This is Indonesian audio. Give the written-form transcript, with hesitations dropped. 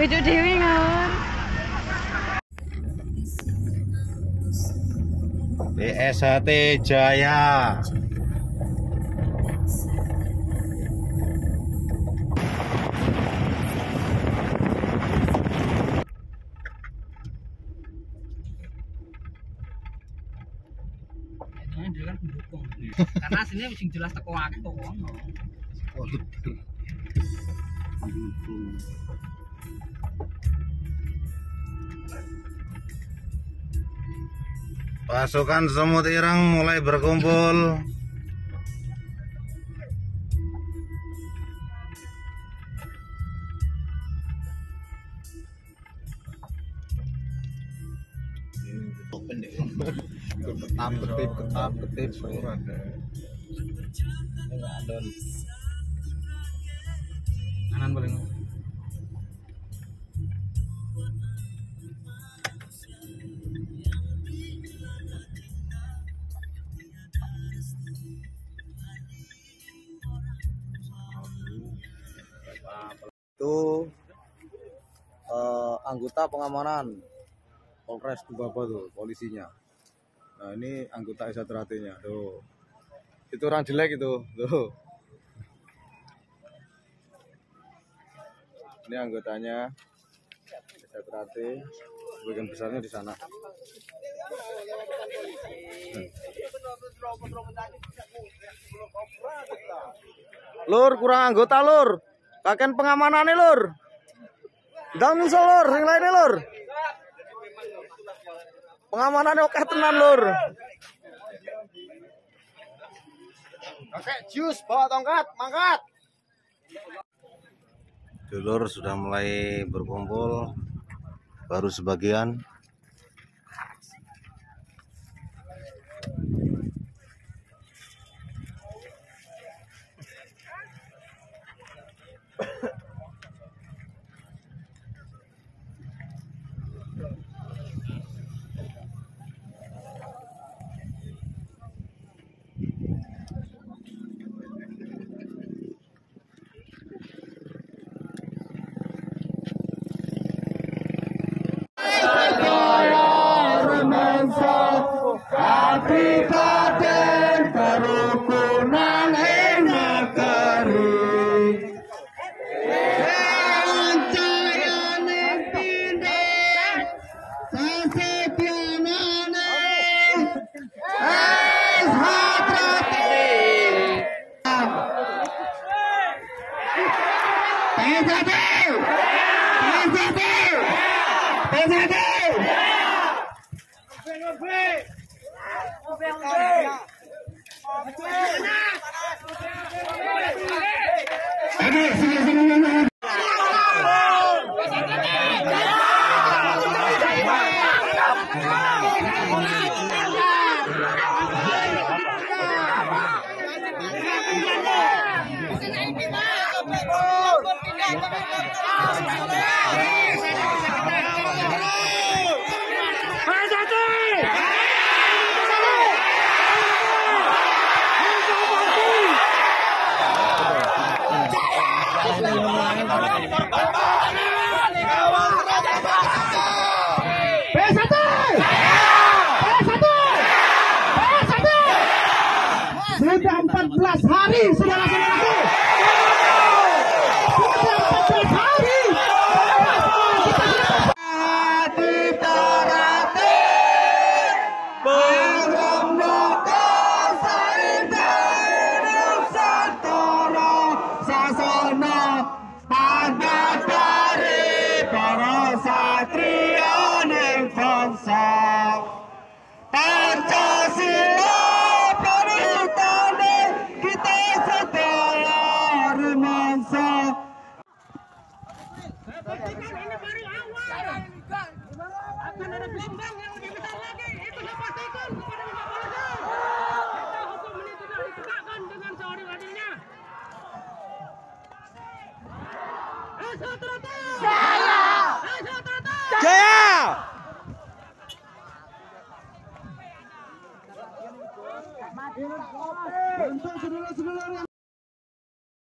Video dewi ngawon. BSHT Jaya. Dia kan pendukung. Karena sini sing jelas teko akeh kok ono. Pasukan Semut Ireng mulai berkumpul. Ketap-ketip. Kanan paling. Itu anggota pengamanan Polres Tumbaba tuh polisinya. Nah ini anggota SHT-nya tuh. Itu orang jelek itu tuh. Ini anggotanya SHT, bagian besarnya di sana. Lur kurang anggota lur. Kakek pengamanannya lur. Ndang nyusul lur, yang lainnya lur. Pengamanannya oke tenan lur. Oke, jus bawa tongkat, mangkat. Dulur sudah mulai berkumpul, baru sebagian. Kabupaten kerukunan negeri Sancayane pindah Sasepianane Hatrati PSHT sudah 14 hari saudara-saudaraku. Sudah 14 hari. Pancasila perintahnya kita Jaya!